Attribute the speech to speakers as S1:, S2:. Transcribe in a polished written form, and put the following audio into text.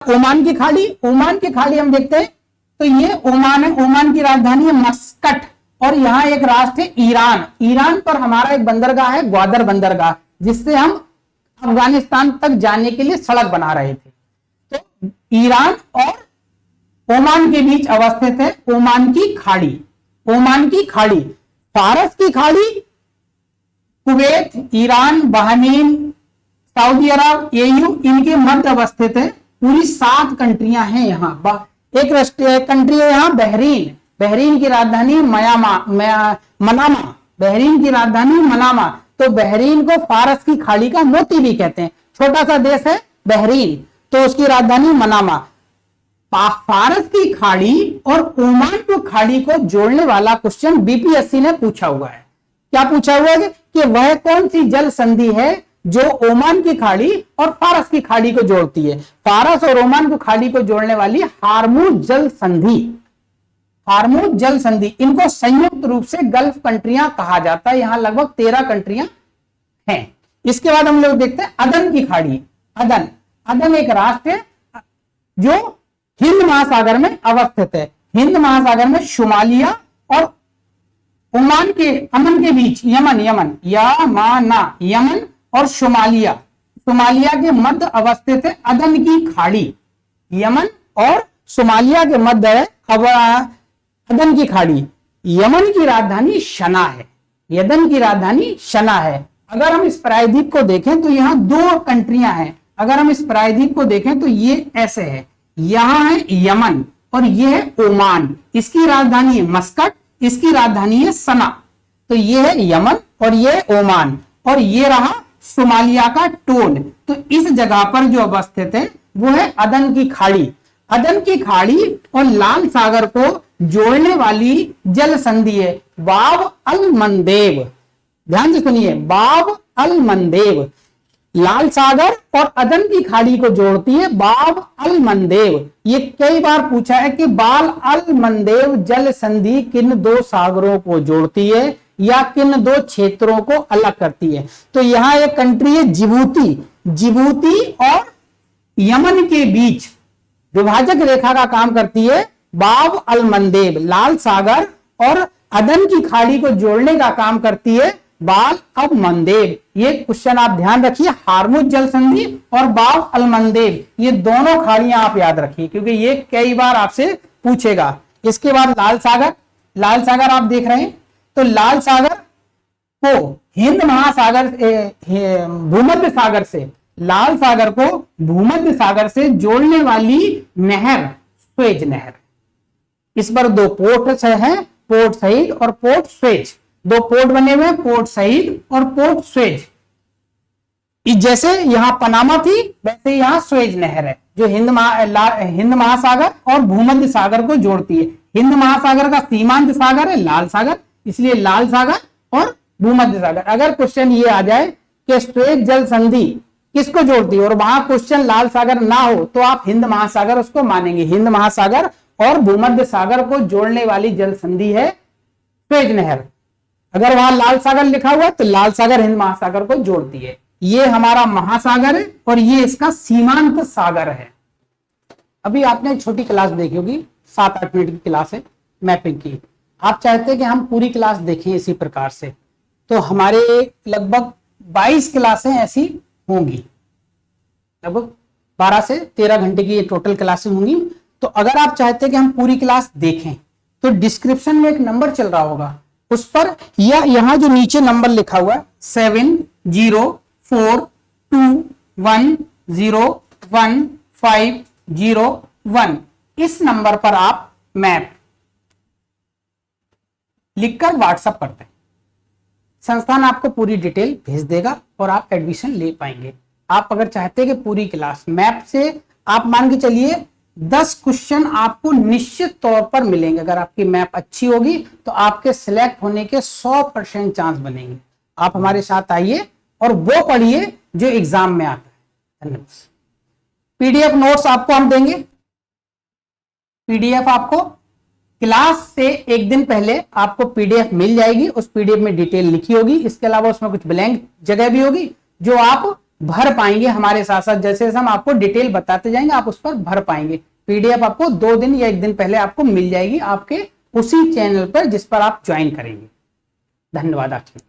S1: Oman की खाड़ी, Oman की खाड़ी हम देखते हैं तो ये ओमान है, ओमान की राजधानी है मस्कट, और यहाँ एक राष्ट्र है ईरान। ईरान पर हमारा एक बंदरगाह है ग्वादर बंदरगाह, जिससे हम अफगानिस्तान तक जाने के लिए सड़क बना रहे थे। तो ईरान और ओमान के बीच अवस्थित है ओमान की खाड़ी। ओमान की खाड़ी, फारस की खाड़ी कुवैत, ईरान, बहरीन, सऊदी अरब, एयू, इनके मध्य अवस्थित है। पूरी 7 कंट्रियां हैं यहाँ। एक कंट्री है यहाँ बहरीन, बहरीन की राजधानी मनामा, बहरीन की राजधानी मनामा। तो बहरीन को फारस की खाड़ी का मोती भी कहते हैं। छोटा सा देश है बहरीन, तो उसकी राजधानी मनामा। फारस की खाड़ी और ओमान की खाड़ी को जोड़ने वाला क्वेश्चन बीपीएससी ने पूछा हुआ है। क्या पूछा हुआ है कि वह कौन सी जल संधि है जो ओमान की खाड़ी और फारस की खाड़ी को जोड़ती है। फारस और ओमान की खाड़ी को जोड़ने वाली हार्मुज जल संधि, हार्मुज जल संधि, इनको संयुक्त रूप से गल्फ कंट्रियां कहा जाता है। यहां लगभग 13 कंट्रियां हैं। इसके बाद हम लोग देखते हैं अदन की खाड़ी। अदन, अदन एक राष्ट्र है जो हिंद महासागर में अवस्थित है। हिंद महासागर में सोमालिया और ओमान के अमन के बीच यमन, यमन और सोमालिया, सोमालिया के मध्य अवस्थित है अदन की खाड़ी। यमन और सोमालिया के मध्य है अदन की खाड़ी। यमन की राजधानी सना है, यदन की राजधानी सना है। अगर हम इस प्रायद्वीप को देखें तो यहाँ 2 कंट्रियां हैं। अगर हम इस प्रायद्वीप को देखें तो ये ऐसे है, यहां है यमन और ये है ओमान। इसकी राजधानी है मस्कट, इसकी राजधानी है सना। तो ये है यमन और ये है ओमान, और ये रहा सोमालिया का टोन। तो इस जगह पर जो अवस्थित है वो है अदन की खाड़ी। अदन की खाड़ी और लाल सागर को जोड़ने वाली जल संधि है बाब अल मंदेब। ध्यान से सुनिए, बाब अल मंदेब लाल सागर और अदन की खाड़ी को जोड़ती है बाब अल मंदेब। ये कई बार पूछा है कि बाल अल मंदेब जल संधि किन 2 सागरों को जोड़ती है या किन 2 क्षेत्रों को अलग करती है। तो यहां एक कंट्री है जिबूती, जिबूती और यमन के बीच विभाजक रेखा का काम करती है बाब अल मंदेब। लाल सागर और अदन की खाड़ी को जोड़ने का काम करती है बाब अल मंदेब। ये क्वेश्चन आप ध्यान रखिए, हार्मुज जल संधि और बाब अल मंदेब, ये दोनों खाड़ियां आप याद रखिए क्योंकि ये कई बार आपसे पूछेगा। इसके बाद लाल सागर, लाल सागर आप देख रहे हैं तो लाल सागर को हिंद महासागर भूमध्य सागर से, लाल सागर को भूमध्य सागर से जोड़ने वाली नहर स्वेज नहर। इस पर 2 पोर्ट हैं, पोर्ट सईद और पोर्ट स्वेज। 2 पोर्ट बने हुए, पोर्ट सईद और पोर्ट स्वेज। जैसे यहां पनामा थी वैसे यहां स्वेज नहर है जो हिंद महासागर और भूमध्य सागर को जोड़ती है। हिंद महासागर का सीमांत सागर है लाल सागर, इसलिए लाल सागर और भूमध्य सागर। अगर क्वेश्चन ये आ जाए कि स्वेज जल संधि किसको जोड़ती है और वहां क्वेश्चन लाल सागर ना हो तो आप हिंद महासागर उसको मानेंगे। हिंद महासागर और भूमध्य सागर को जोड़ने वाली जल संधि है स्वेज नहर। अगर वहां लाल सागर लिखा हुआ तो लाल सागर हिंद महासागर को जोड़ती है। ये हमारा महासागर है और ये इसका सीमांत सागर है। अभी आपने छोटी क्लास देखी होगी, 7-8 मिनट की क्लास है मैपिंग की। आप चाहते हैं कि हम पूरी क्लास देखें इसी प्रकार से, तो हमारे लगभग 22 क्लासें ऐसी होंगी, लगभग 12 से 13 घंटे की ये टोटल क्लासें होंगी। तो अगर आप चाहते हैं कि हम पूरी क्लास देखें तो डिस्क्रिप्शन में एक नंबर चल रहा होगा, उस पर या यहां जो नीचे नंबर लिखा हुआ है 704221015001, इस नंबर पर आप मैप लिखकर व्हाट्सएप करते हैं। संस्थान आपको पूरी डिटेल भेज देगा और आप एडमिशन ले पाएंगे। आप अगर चाहते हैं कि पूरी क्लास मैप से आप मान के चलिए 10 क्वेश्चन आपको निश्चित तौर पर मिलेंगे। अगर आपकी मैप अच्छी होगी तो आपके सिलेक्ट होने के 100% चांस बनेंगे। आप हमारे साथ आइए और वो पढ़िए जो एग्जाम में आता है। धन्यवाद। पीडीएफ नोट्स आपको हम देंगे। पीडीएफ आपको क्लास से एक दिन पहले आपको पीडीएफ मिल जाएगी। उस पीडीएफ में डिटेल लिखी होगी, इसके अलावा उसमें कुछ ब्लैंक जगह भी होगी जो आप भर पाएंगे हमारे साथ साथ, जैसे जैसे हम आपको डिटेल बताते जाएंगे आप उस पर भर पाएंगे। पीडीएफ आपको 2 दिन या 1 दिन पहले आपको मिल जाएगी आपके उसी चैनल पर जिस पर आप ज्वाइन करेंगे। धन्यवाद आपका।